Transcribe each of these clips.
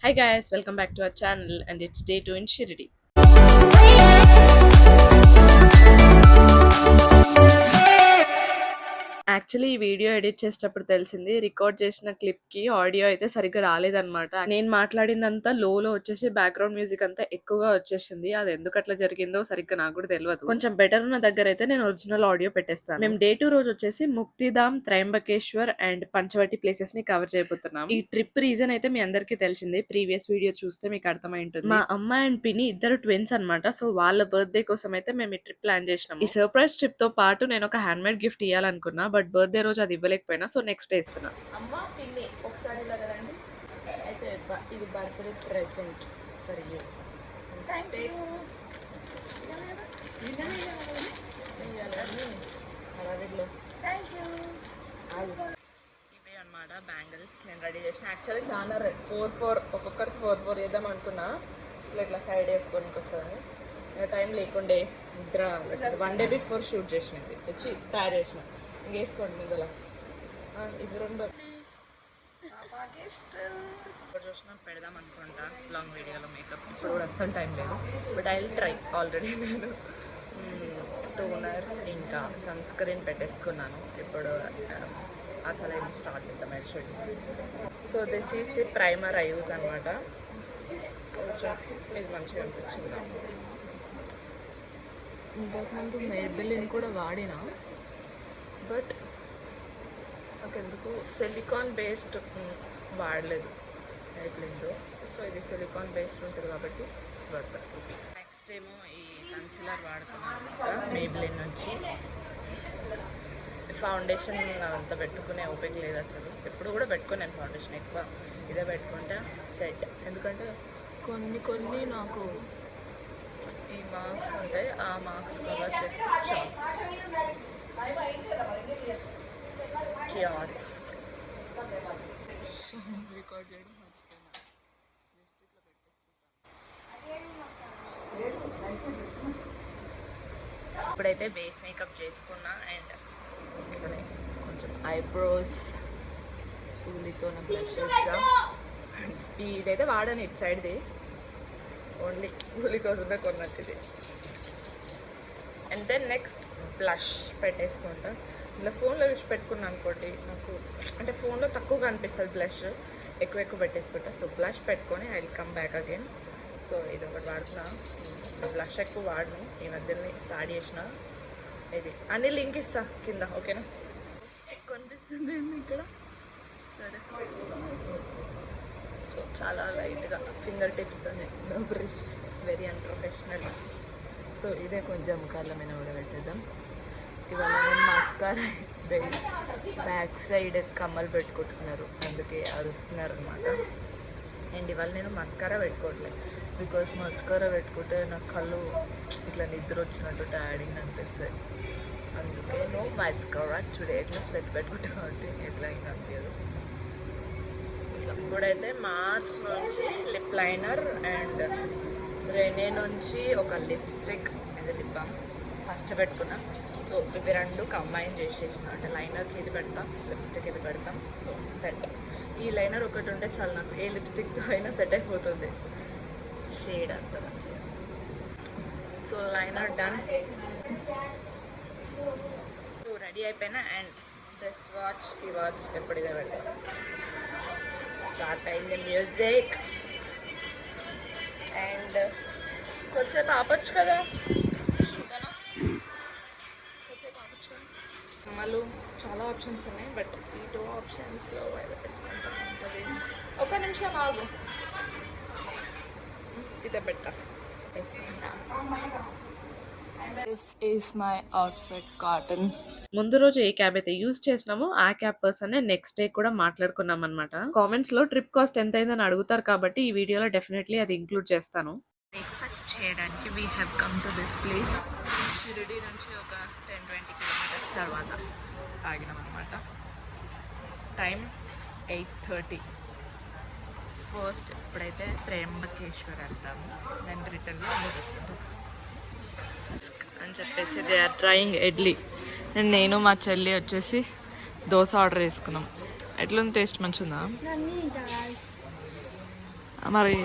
Hi guys, welcome back to our channel and it's day 2 in Shirdi. Actually ఈ video edit చేసేటప్పుడు తెలిసింది record చేసిన క్లిప్‌కి audio అయితే సరిగ్గా రాలేదన్నమాట. నేను మాట్లాడిందంతా లోలో వచ్చేసి బ్యాక్‌గ్రౌండ్ మ్యూజిక్ అంతా ఎక్కువగా వచ్చేసింది. అది ఎందుకట్లా జరిగిందో సరిగ్గా నాకు కూడా తెలవదు. కొంచెం బెటర్ ఉన్న దగ్గరైతే నేను ఒరిజినల్ ఆడియో పెట్టేస్తాను. మేము డే 2 రోజు వచ్చేసి ముక్తిధామ్, త్రయంబకేశ్వర్ అండ్ పంచవటి ప్లేసెస్‌ని కవర్ చేయబోతున్నాం. ఈ ట్రిప్ రీజన్ అయితే మీ అందరికీ తెలిసిందే. ప్రీవియస్ వీడియో చూస్తే మీకు అర్థమై ఉంటుంది. మా అమ్మ అండ్ పిన్ని ఇద్దరు ట్విన్స్ అన్నమాట. సో వాళ్ళ బర్త్‌డే కోసం అయితే మేము ఈ ట్రిప్ ప్లాన్ చేసినాము. ఈ సర్ప్రైజ్ ట్రిప్‌తో పాటు నేను ఒక హ్యాండ్‌మేడ్ గిఫ్ట్ ఇయ్యాలనుకున్నా. బట్ బర్త్‌డే రోజు అది ఇవ్వలేకపోయినా. సో నెక్స్ట్ డే ఇస్తున్నా. అమ్మ పిన్ని ఒకసారి ఇలా రండి. అయితే ఇది birthday present for you. Thank you. ఇవే అనమాట బ్యాంగిల్స్ నేను రెడీ చేసిన. యాక్చువల్లీ చాలా 4 ఒక్కొక్కరికి 4 వేద్దాం అనుకున్నా. ఇట్లా సైడ్ వేసుకోనికి వస్తుందని టైం లేకుండే నిద్ర 1 డే బిఫోర్ షూట్ చేసినది వచ్చి తయారు చేసిన ఇంక వేసుకోండి మిగతా ఇది రెండు ఇప్పుడు చూసినా పెడదాం అనుకుంటా లాంగ్ వీడియోలో మేకప్. ఇప్పుడు కూడా అస్సలు టైం లేదు but I will try. Already నేను టోనర్ ఇంకా సన్ స్క్రీన్ పెట్టేసుకున్నాను. ఇప్పుడు అసలు ఏం స్టార్ట్ చేద్దాం actually. So this is the primer I use అనమాట. కొంచెం ఇది మంచిగా అనిపించింది నాకు. ఇంతకుముందు మేబెలిన్ కూడా వాడినా బట్ నాకెందుకు సిలికాన్ బేస్డ్ వాడలేదు మేబెలిన్లో. సో ఇది సిలికాన్ బేస్డ్ ఉంటుంది కాబట్టి వాడతాను. నెక్స్ట్ ఏమో ఈ కన్సిలర్ వాడుతున్నాను అనమాట మేబెలిన్ నుంచి. ఫౌండేషన్ అంతా పెట్టుకునే ఓపిక లేదు అసలు. ఎప్పుడు కూడా పెట్టుకున్నాను ఫౌండేషన్, ఎక్కువ ఇదే పెట్టుకుంటా సెట్. ఎందుకంటే కొన్ని నాకు ఈ మార్క్స్ ఉంటాయి, ఆ మార్క్స్ కవర్ చేస్తే చాలు. రికార్డ్ చేయడం ఇప్పుడైతే బేస్ మేకప్ చేసుకున్నా అండ్ ఇక్కడే కొంచెం ఐబ్రోస్ స్కూలీతో నా బ్రష్ చేస్తా. ఇదైతే వాడాను ఇటు సైడ్ది, ఓన్లీ స్కూలీ కోసమే కొన్నట్టు ఇది. అండ్ దెన్ నెక్స్ట్ బ్లష్ పెట్టేసుకుంటా. ఇలా ఫోన్లో చూసి పెట్టుకున్నాను అనుకోండి, నాకు అంటే ఫోన్లో తక్కువగా అనిపిస్తుంది బ్లష్, ఎక్కువ పెట్టేసుకుంటా. సో బ్లష్ పెట్టుకొని I will come back again. So ఇది ఒకటి వాడుతున్నా. బ్లష్ ఎక్కువ వాడను, ఈ మధ్యలో స్టార్ట్ చేసిన. ఇది అన్ని లింక్ ఇస్తా కింద, ఓకేనా? ఎక్కువ అనిపిస్తుంది ఇక్కడ. సరే, సో చాలా లైట్గా ఫింగర్ టిప్స్తోనే, no brush, very unprofessional. So ఇదే కొంచెం కళ్ళ మీద కూడా పెట్టేద్దాం. ఇవాళ నేను మస్కారా బ్యాక్ సైడ్ కమ్మలు పెట్టుకుంటున్నారు, అందుకే అరుస్తున్నారు అనమాట. అండ్ ఇవాళ నేను మస్కారా పెట్టుకోవట్లేదు, బికాస్ మస్కారా పెట్టుకుంటే నాకు కళ్ళు ఇట్లా నిద్ర వచ్చినట్టు టైర్డింగ్ అనిపిస్తుంది. అందుకే నో మస్కారా టుడే. ఎట్లా పెట్టుకుంటా కాబట్టి ఎట్లా ఇంకా అనిపించదు. ఇప్పుడైతే మార్స్ నుంచి లిప్ లైనర్ అండ్ రెనే నుంచి ఒక లిప్స్టిక్, ఇది లిప్ బామ్ ఫస్ట్ పెట్టుకున్నా. సో ఇవి రెండు కంబైన్ చేసేసిన, అంటే లైనర్కి ఇది పెడతాం, లిప్స్టిక్ ఇది పెడతాం. So set. ఈ లైనర్ ఒకటి ఉంటే చాలా, నాకు ఏ లిప్స్టిక్తో అయినా సెట్ అయిపోతుంది, షేడ్ అంత మంచిగా. So liner done. So ready అయిపోయినా. అండ్ దిస్ వాచ్, ఈ వాచ్ ఎప్పుడు ఇదే పెడతాం. స్టార్ట్ అయింది మ్యూజిక్. అండ్ కొంచెంసేపు ఆపచ్చు కదా, కొంచెంసేపు ఆపచ్చు కదా. మళ్ళీ చాలా ఆప్షన్స్ ఉన్నాయి బట్ ఈ 2 ఆప్షన్స్లో ఉంటుంది. ఒక నిమిషం ఆగు, ఇదే బెట్ట. This is my outfit cotton. ముందు రోజు ఏ క్యాబ్ అయితే యూజ్ చేసినామో ఆ క్యాబ్ పర్సన్ నెక్స్ట్ డే కూడా మాట్లాడుకున్నాం అనమాట. కామెంట్స్ లో ట్రిప్ కాస్ట్ ఎంత అయిందని అడుగుతారు కాబట్టి ఈ వీడియోలో డెఫినెట్లీ అది ఇంక్లూడ్ చేస్తాను. బ్రేక్ఫాస్ట్ చేయడానికి we have come to this place. Shirdi నుంచి ఒక 10-20 కిలోమీటర్స్ తర్వాత ఆగినాం అనమాట. టైం 8:30. ఫస్ట్ ఇప్పుడైతే త్రయంబకేశ్వర్ వెళ్తాము, దెన్ రిటర్న్లో అన్నీ చేసుకుంటూ అని చెప్పేసి they are trying idli. And నేను మా చెల్లి వచ్చేసి దోశ ఆర్డర్ చేసుకున్నాం. ఎట్లుంది టేస్ట్? మంచిగా ఉందా? మరి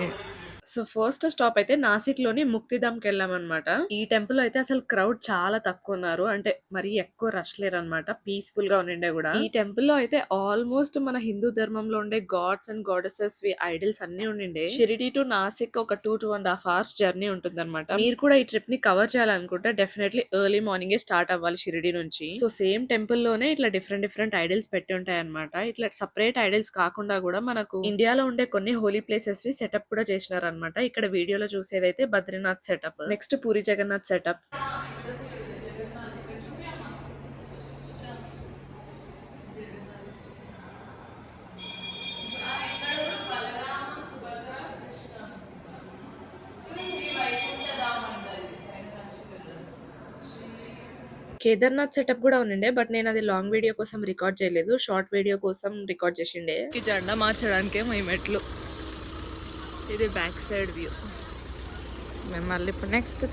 సో ఫస్ట్ స్టాప్ అయితే నాసిక్‌లోని ముక్తిధామ్‌కి వెళ్ళామనమాట. ఈ టెంపుల్‌లో అయితే అసలు క్రౌడ్ చాలా తక్కువున్నారు. అంటే మరీ ఎక్కువ రష్ లేరనమాట. పీస్‌ఫుల్‌గా ఉండిండే గూడా. ఈ టెంపుల్‌లో అయితే ఆల్మోస్ట్ మన హిందూ ధర్మంలో ఉండే గాడ్స్ అండ్ గాడెసెస్‌వి ఐడల్స్ అన్నీ ఉండిండే. షిరిడీ టు నాసిక్ ఒక 2.5 అవర్స్ జర్నీ ఉంటుందనమాట. మీరు కూడా ఈ ట్రిప్‌ని కవర్ చేయాలనుకుంటే డెఫినెట్‌లీ ఎర్లీ మార్నింగే స్టార్ట్ అవ్వాలి షిరిడీ నుంచి. సో సేమ్ టెంపుల్‌లోనే ఇట్లా డిఫరెంట్ ఐడల్స్ పెట్టి ఉంటాయన్నమాట. ఇట్లా సెపరేట్ ఐడల్స్ కాకుండా గూడా మనకు ఇండియాలో ఉండే కొన్ని హోలీ ప్లేసెస్‌వి సెటప్ కూడా చేసినారనమాట. ఇక్కడ వీడియోలో చూసేదైతే Badrinath setup. Next Puri Jagannath setup. Kedarnath setup గూడా ఉండిండే. బట్ నేనది లాంగ్ వీడియో కోసం రికార్డ్ చేయలేదు. షార్ట్ వీడియో కోసం రికార్డ్ చేసిండే. ఈ జెండా మార్చడానికేమో ఈ మెట్లు. ఇది బ్యాక్ సైడ్ వ్యూ. మేము మళ్ళీ ఇప్పుడు నెక్స్ట్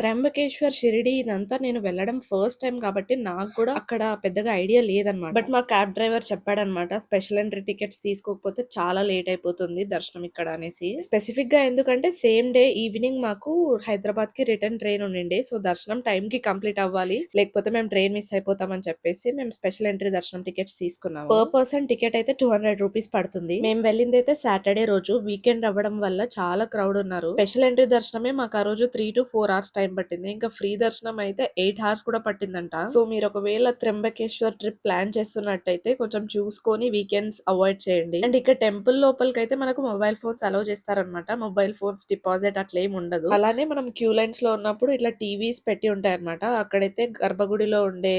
త్రయంబకేశ్వర్, షిరిడి ఇదంతా నేను వెళ్ళడం ఫస్ట్ టైం కాబట్టి నాకు కూడా అక్కడ పెద్దగా ఐడియా లేదనమాట. బట్ మా క్యాబ్ డ్రైవర్ చెప్పాడనమాట, స్పెషల్ ఎంట్రీ టికెట్స్ తీసుకోకపోతే చాలా లేట్ అయిపోతుంది దర్శనం ఇక్కడ అనేసి. స్పెసిఫిక్ గా ఎందుకంటే సేమ్ డే ఈవినింగ్ మాకు హైదరాబాద్ కి రిటర్న్ ట్రైన్ ఉండిండే. సో దర్శనం టైం కి కంప్లీట్ అవ్వాలి, లేకపోతే మేము ట్రైన్ మిస్ అయిపోతామని చెప్పేసి మేము స్పెషల్ ఎంట్రీ దర్శనం టికెట్స్ తీసుకున్నాము. పర్ పర్సన్ టికెట్ అయితే 200 రూపీస్ పడుతుంది. మేము వెళ్ళింది అయితే సాటర్డే రోజు, వీకెండ్ అవ్వడం వల్ల చాలా క్రౌడ్ ఉన్నారు. స్పెషల్ ఎంట్రీ దర్శనమే మాకు ఆ రోజు 3 to 4 అవర్స్ టైం పట్టింది. ఇంకా ఫ్రీ దర్శనం అయితే 8 అవర్స్ కూడా పట్టిందంట. సో మీరు ఒకవేళ త్రంబకేశ్వర్ ట్రిప్ ప్లాన్ చేస్తున్నట్టయితే కొంచెం చూసుకొని వీకెండ్స్ అవాయిడ్ చేయండి. అండ్ ఇక్కడ టెంపుల్ లోపలికి అయితే మనకు మొబైల్ ఫోన్స్ అలౌ చేస్తారనమాట. మొబైల్ ఫోన్స్ డిపాజిట్ అట్లా ఏమి ఉండదు. అలానే మనం క్యూ లైన్స్ లో ఉన్నప్పుడు ఇట్లా టీవీస్ పెట్టి ఉంటాయి అనమాట. అక్కడైతే గర్భగుడిలో ఉండే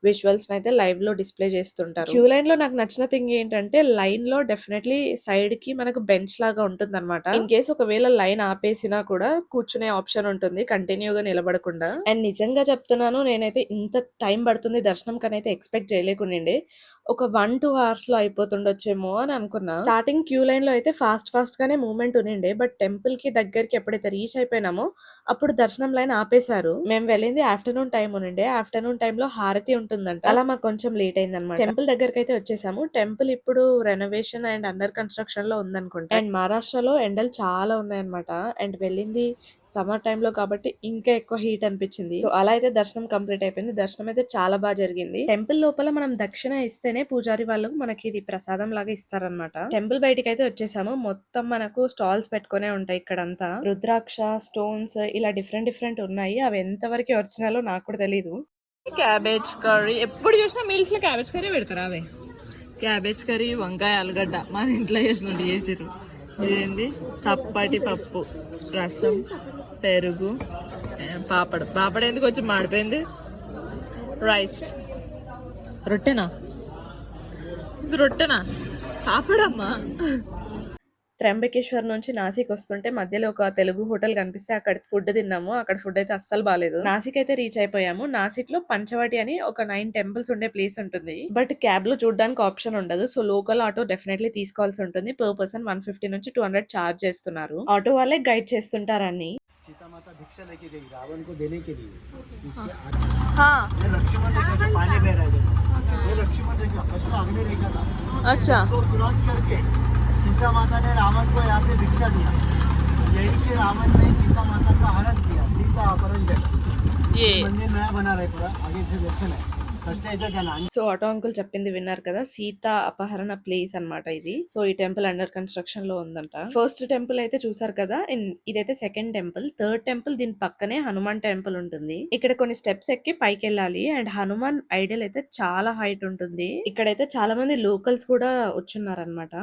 విజువల్స్ అయితే లైవ్ లో డిస్ప్లే చేస్తుంటారు. క్యూ లైన్ లో నాకు నచ్చిన థింగ్ ఏంటంటే లైన్ లో డెఫినెట్లీ సైడ్ కి మనకు బెంచ్ లాగా ఉంటుంది అనమాట. ఇన్ కేస్ ఒకవేళ లైన్ ఆపేసినా కూడా కూర్చునే ఆప్షన్ ఉంటుంది కంటిన్యూగా నిలబడకుండా. అండ్ నిజంగా చెప్తున్నాను, నేనైతే ఇంత టైం పడుతుంది దర్శనం కనైతే ఎక్స్పెక్ట్ చేయలేకుండిండే. ఒక 1-2 అవర్స్ లో అయిపోతుండొచ్చేమో అని అనుకున్నా. స్టార్టింగ్ క్యూ లైన్ లో అయితే ఫాస్ట్ గానే మూవ్మెంట్ ఉండిండే. బట్ టెంపుల్ కి దగ్గరికి ఎప్పుడైతే రీచ్ అయిపోయినామో అప్పుడు దర్శనం లైన్ ఆపేశారు. మేము వెళ్ళింది ఆఫ్టర్నూన్ టైం ఉండిండే. ఆఫ్టర్నూన్ టైం లో హారతి ఉంటుందంట. అలా మాకు కొంచెం లేట్ అయింది అనమాట. టెంపుల్ దగ్గరికి అయితే వచ్చేసాము. టెంపుల్ ఇప్పుడు రెనోవేషన్ అండ్ అండర్ కన్స్ట్రక్షన్ లో ఉందనుకుంటా. అండ్ మహారాష్ట్రలో ఎండలు చాలా ఉన్నాయన్నమాట. అండ్ వెళ్ళింది సమ్మర్ టైంలో కాబట్టి ఇంకా ఎక్కువ హీట్ అనిపించింది. సో అలా అయితే దర్శనం కంప్లీట్ అయిపోయింది. దర్శనం అయితే చాలా బాగా జరిగింది. టెంపుల్ లోపల మనం దక్షిణ ఇస్తేనే పూజారి వాళ్ళు మనకి ఇది ప్రసాదం లాగా ఇస్తారనమాట. టెంపుల్ బయటికి అయితే వచ్చేసాము. మొత్తం మనకు స్టాల్స్ పెట్టుకునే ఉంటాయి ఇక్కడంతా. రుద్రాక్ష, స్టోన్స్ ఇలా డిఫరెంట్ ఉన్నాయి. అవి ఎంత వరకు ఒరిజినల్ నాకు కూడా తెలీదు. క్యాబేజ్ కర్రీ ఎప్పుడు చూసినా మీల్స్ లో క్యాబేజ్ కర్రీ పెడతారా? అవే క్యాబేజ్ కర్రీ, వంకాయ, ఆలుగడ్డ మన ఇంట్లో చేసినట్టు చేసారు. ఇదేంది సప్పటి పప్పు, రసం, పెరుగు, పాపడ ఎందుకు వచ్చి మాడిపోయింది, రైస్, రొట్టెనా ఇది రొట్టెనా పాపడమ్మా. త్రంబకేశ్వర్ నుంచి నాసిక్ వస్తుంటే మధ్యలో ఒక తెలుగు హోటల్ కనిపిస్తే అక్కడ ఫుడ్ తిన్నాము. అక్కడ ఫుడ్ అయితే అస్సలు బాలేదు. నాసిక్ అయితే రీచ్ అయిపోయాము. నాసిక్ లో పంచవటి అని ఒక 9 టెంపుల్స్ ఉండే ప్లేస్ ఉంటుంది. బట్ క్యాబ్ లో చూడడానికి ఆప్షన్ ఉండదు. సో లోకల్ ఆటో డెఫినెట్లీ తీసుకోవాల్సి ఉంటుంది. పర్ పర్సన్ 150 నుంచి 200 చార్జ్ చేస్తున్నారు. ఆటో వాళ్ళే గైడ్ చేస్తుంటారని. सीता माता भिक्षा लेके गई रावण को देने के लिए। हाँ ये लक्ष्मण रेखा जो पानी बह रहा है, ये लक्ष्मण रेखा फर्स्ट अग्नि रेखा था। अच्छा इसको क्रॉस करके सीता माता ने रावण को यहाँ पे भिक्षा दिया। यही से रावण ने सीता माता का हरण किया, सीता अपहरण जगह। ये मंदिर नया बना रहे पूरा, आगे से दर्शन है। సో ఆటో అంకుల్ చెప్పింది విన్నారు కదా, సీత అపహరణ ప్లేస్ అన్నమాట ఇది. సో ఈ టెంపుల్ అండర్ కన్స్ట్రక్షన్ లో ఉందంట. ఫస్ట్ టెంపుల్ అయితే చూసారు కదా, ఇదైతే సెకండ్ టెంపుల్. థర్డ్ టెంపుల్ దీని పక్కనే హనుమాన్ టెంపుల్ ఉంటుంది. ఇక్కడ కొన్ని స్టెప్స్ ఎక్కి పైకి వెళ్ళాలి. అండ్ హనుమాన్ ఐడల్ అయితే చాలా హైట్ ఉంటుంది. ఇక్కడైతే చాలా మంది లోకల్స్ కూడా వచ్చున్నారనమాట.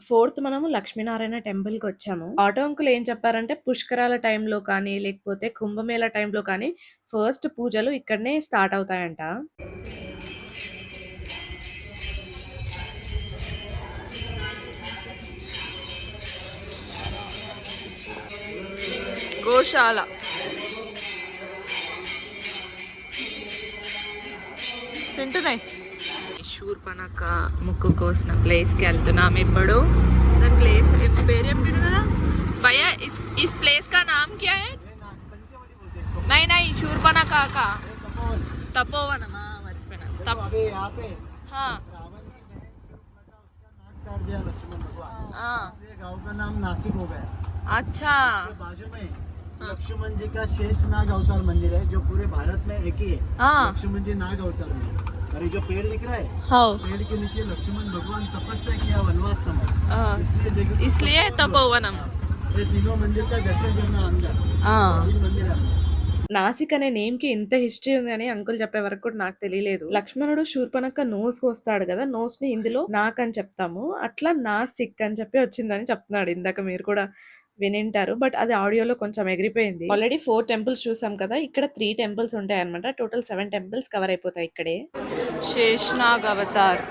ఫోర్త్ మనము లక్ష్మీనారాయణ టెంపుల్ కి వచ్చాము. ఆటో అంకుల్ ఏం చెప్పారంటే పుష్కరాల టైంలో కానీ లేకపోతే కుంభమేళ టైంలో కానీ ఫస్ట్ పూజలు ఇక్కడనే స్టార్ట్ అవుతాయంట. గోశాల తింటున్నాయి. శూర్పణఖ ముక్కు కోసిన ప్లేస్కి వెళ్తున్నాం ఇప్పుడు. దాని ప్లేస్ పేరు చెప్పారు కదా భయ్యా, ఇస్ ప్లేస్ కా నామ్ క్యా హై? నై శూర్పణఖ కా తపోవనమా, మర్చిపోయినా. तो अभी यहाँ पे हाँ रावण ने बहन सूर्पणखा उसका नाक काट दिया लक्ष्मण भगवान, हाँ इसलिए गांव का नाम नासिक हो गया। अच्छा इसके बाजू में लक्ष्मण जी का शेष नाग अवतार मंदिर है, जो पूरे भारत में एक ही है। हाँ लक्ष्मण जी नाग अवतार में, और ये जो पेड़ दिख रहा है, हाँ पेड़ के नीचे लक्ष्मण भगवान तपस्या किया वनवास समय, हाँ, इसलिए जगह को इसलिए तपोवनम। ये तीनों मंदिर का दर्शन करना अंदर हाँ तीन मंदिर है। నాసిక్ అనే నేమ్ కి ఇంత హిస్టరీ ఉంది అని అంకుల్ చెప్పే వరకు కూడా నాకు తెలియలేదు. లక్ష్మణుడు శూర్పణఖ నోస్ కు వస్తాడు కదా, నోస్ ని హిందీలో నాక్ అని చెప్తాము, అట్లా నాసిక్ అని చెప్పి వచ్చిందని చెప్తున్నాడు. ఇందాక మీరు కూడా వినింటారు, బట్ అది ఆడియోలో కొంచెం ఎగిరిపోయింది. ఆల్రెడీ 4 టెంపుల్స్ చూసాం కదా, ఇక్కడ 3 టెంపుల్స్ ఉంటాయి అనమాట. టోటల్ 7 టెంపుల్స్ కవర్ అయిపోతాయి ఇక్కడే. శేష్నాగ్ అవతార్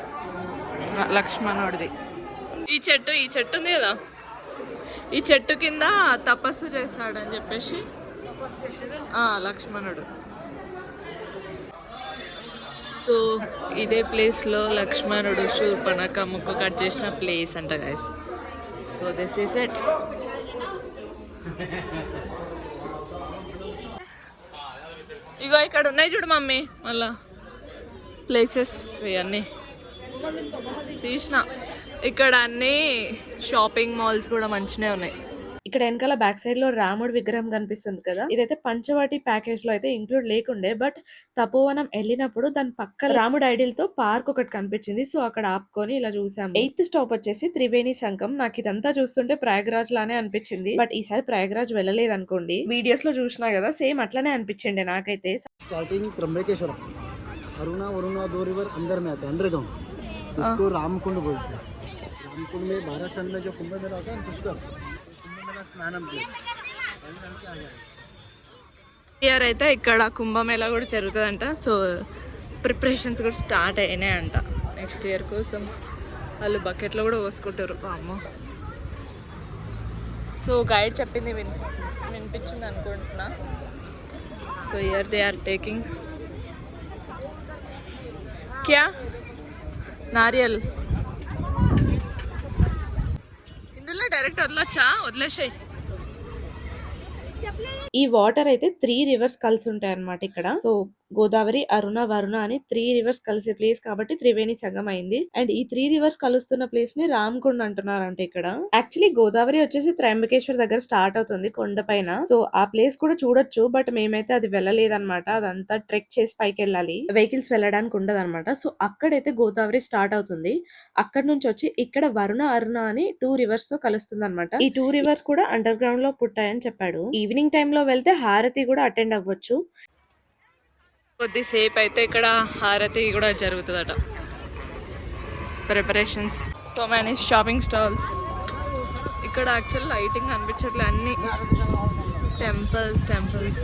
లక్ష్మణుడిది. ఈ చెట్టు ఉంది కదా, ఈ చెట్టు కింద తపస్సు చేశాడని చెప్పేసి లక్ష్మణుడు. సో ఇదే ప్లేస్లో లక్ష్మణుడు శూర్పణఖ ముక్కు కట్ చేసిన ప్లేస్ అంట guys. So this is it. ఇగో ఇక్కడ ఉన్నాయి చూడు మమ్మీ, మళ్ళా ప్లేసెస్ ఇవన్నీ తీసిన. ఇక్కడ అన్ని షాపింగ్ మాల్స్ కూడా మంచిగా ఉన్నాయి. ఇక్కడ వెనకాల బ్యాక్ సైడ్ లో రాముడి విగ్రహం కనిపిస్తుంది కదా, ఇదైతే పంచవాటి ప్యాకేజ్ లో అయితే ఇంక్లూడ్ లేకుండే, బట్ తపోవనం వెళ్ళినప్పుడు దాని పక్క రాముడి ఐడియల్ తో పార్క్ ఒకటి కనిపించింది. సో అక్కడ ఆపుకొని ఇలా చూసాము. 8th స్టాప్ వచ్చేసి త్రివేణి సంగం. నాకు ఇదంతా చూస్తుంటే ప్రయాగరాజ్ లానే అనిపించింది, బట్ ఈసారి ప్రయాగరాజ్ వెళ్ళలేదు అనుకోండి. వీడియోస్ లో చూసినా కదా, సేమ్ అట్లానే అనిపించింది నాకైతే. स्टार्टिंग त्र्यंबकेश्वर, अरुणा वरुणा 2 रिवर अंदर में आते हैं, अंडरग्राउंड, इसको रामकुंड बोलते हैं। रामकुंड में 12 साल में जो कुंभ मेला होता है ना, पुष्कर, कुंभ मेला स्नानम किया ఇయర్ అయితే ఇక్కడ కుంభమేళా కూడా జరుగుతుందంట. సో ప్రిపరేషన్స్ కూడా స్టార్ట్ అయినాయంట నెక్స్ట్ ఇయర్ కోసం. వాళ్ళు బకెట్లో కూడా పోసుకుంటారు అమ్మ. సో గైడ్ చెప్పింది వినిపించింది అనుకుంటున్నా. So here they are taking క్యా నారియల్. ఇందులో డైరెక్ట్ వదిలేసాయి. ఈ వాటర్ అయితే 3 రివర్స్ కలిసి ఉంటాయి అన్నమాట ఇక్కడ. సో గోదావరి, అరుణ, వరుణ అని 3 రివర్స్ కలిసే ప్లేస్ కాబట్టి త్రివేణి సంగం అయింది. అండ్ ఈ 3 రివర్స్ కలుస్తున్న ప్లేస్ ని రామకుండ్ అంటున్నారంట ఇక్కడ. యాక్చువల్లీ గోదావరి వచ్చేసి త్రయంబకేశ్వర్ దగ్గర స్టార్ట్ అవుతుంది కొండ పైన. సో ఆ ప్లేస్ కూడా చూడొచ్చు, బట్ మేమైతే అది వెళ్ళలేదన్నమాట. అదంతా ట్రెక్ చేసి పైకి వెళ్ళాలి, వెహికల్స్ వెళ్ళడానికి ఉండదు అనమాట. సో అక్కడైతే గోదావరి స్టార్ట్ అవుతుంది. అక్కడ నుంచి వచ్చి ఇక్కడ వరుణ, అరుణ అని 2 రివర్స్ తో కలుస్తుంది అనమాట. ఈ 2 రివర్స్ కూడా అండర్ గ్రౌండ్ లో పుట్టాయని చెప్పాడు. ఈవినింగ్ టైమ్ లో వెళ్తే హారతి కూడా అటెండ్ అవ్వచ్చు. కొద్దిసేపు అయితే ఇక్కడ హారతి కూడా జరుగుతుందట. Preparations, so many shopping stalls. ఇక్కడ యాక్చువల్ లైటింగ్ అనిపించట్లే, అన్ని టెంపుల్స్.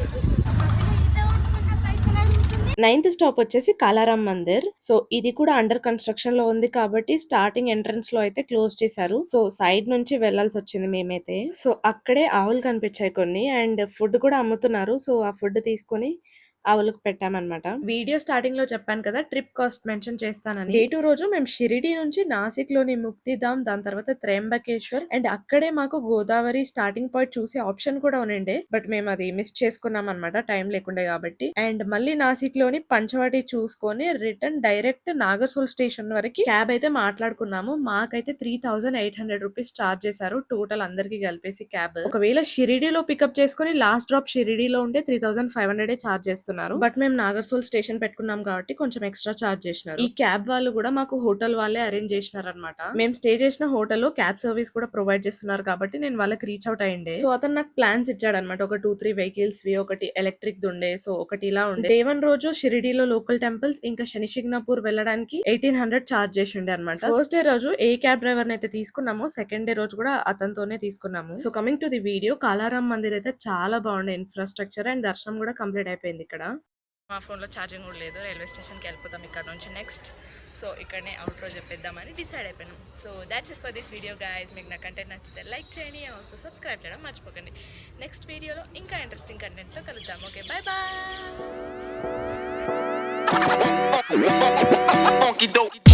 9th స్టాప్ వచ్చేసి కాలారాం మందిర్. సో ఇది కూడా అండర్ కన్స్ట్రక్షన్ లో ఉంది కాబట్టి స్టార్టింగ్ ఎంట్రన్స్ లో అయితే క్లోజ్ చేశారు. సో సైడ్ నుంచి వెళ్లాల్సి వచ్చింది మేమైతే. సో అక్కడే ఆవులు కనిపించాయి కొన్ని, అండ్ ఫుడ్ కూడా అమ్ముతున్నారు. సో ఆ ఫుడ్ తీసుకొని ఆవులకు పెట్టామన్నమాట. వీడియో స్టార్టింగ్ లో చెప్పాను కదా, ట్రిప్ కాస్ట్ మెన్షన్ చేస్తానని. డే 2 రోజు మేము షిరిడి నుంచి నాసిక్ లోని ముక్తిధామ్, దాని తర్వాత త్రయంబకేశ్వర్, అండ్ అక్కడే మాకు గోదావరి స్టార్టింగ్ పాయింట్ చూసే ఆప్షన్ కూడా ఉండే, బట్ మేము అది మిస్ చేసుకున్నాం అనమాట, టైం లేకుండే కాబట్టి. అండ్ మళ్ళీ నాసిక్ లోని పంచవాటి చూసుకొని రిటర్న్ డైరెక్ట్ నాగర్సోల్ స్టేషన్ వరకు క్యాబ్ అయితే మాట్లాడుకున్నాము. మాకైతే 3800 రూపీస్ చార్జ్ చేశారు టోటల్ అందరికి కలిపేసి క్యాబ్. ఒకవేళ షిరిడిలో పికప్ చేసుకుని లాస్ట్ డ్రాప్ షిరిడిలో ఉంటే 3500 చార్జ్ చేస్తారు. బట్ మేము నాగర్సోల్ స్టేషన్ పెట్టుకున్నాం కాబట్టి కొంచెం ఎక్స్ట్రా చార్జ్ చేసినారు. ఈ క్యాబ్ వాళ్ళు కూడా మాకు హోటల్ వాళ్ళే అరేంజ్ చేసినారు అనమాట. మేము స్టే చేసిన హోటల్లో క్యాబ్ సర్వీస్ కూడా ప్రొవైడ్ చేస్తున్నారు కాబట్టి నేను వాళ్ళకి రీచ్ అవుట్ అయ్యిండే. సో అతను నాకు ప్లాన్స్ ఇచ్చాడు అనమాట. ఒక 2-3 వెహికల్స్ వి, ఒకటి ఎలక్ట్రిక్ ఉండే, సో ఒకటి ఇలా ఉండే. డే 1 రోజు షిరిడిలో లోకల్ టెంపుల్స్ ఇంకా శనిశిగ్నాపూర్ వెళ్ళడానికి 1800 చార్జ్ చేసి ఉండే అనమాట. ఫస్ట్ డే రోజు ఏ క్యాబ్ డ్రైవర్ అయితే తీసుకున్నామో, సెకండ్ డే రోజు కూడా అతనితోనే తీసుకున్నాము. So coming to the video, Kalaram Mandir అయితే చాలా బాగుండే ఇన్ఫ్రాస్ట్రక్చర్, అండ్ దర్శనం కూడా కంప్లీట్ అయిపోయింది. ఇక్కడ మా ఫోన్లో ఛార్జింగ్ కూడా లేదు. రైల్వే స్టేషన్కి వెళ్ళిపోతాం ఇక్కడ నుంచి నెక్స్ట్. సో ఇక్కడనే అవుట్ రోజు చెప్పేద్దామని డిసైడ్ అయిపోయాను. So that's it for this video guys. మీకు నా కంటెంట్ నచ్చితే లైక్ చేయండి, ఆల్సో సబ్స్క్రైబ్ చేయడం మర్చిపోకండి. నెక్స్ట్ వీడియోలో ఇంకా ఇంట్రెస్టింగ్ కంటెంట్తో కలుద్దాం. Okay, bye bye.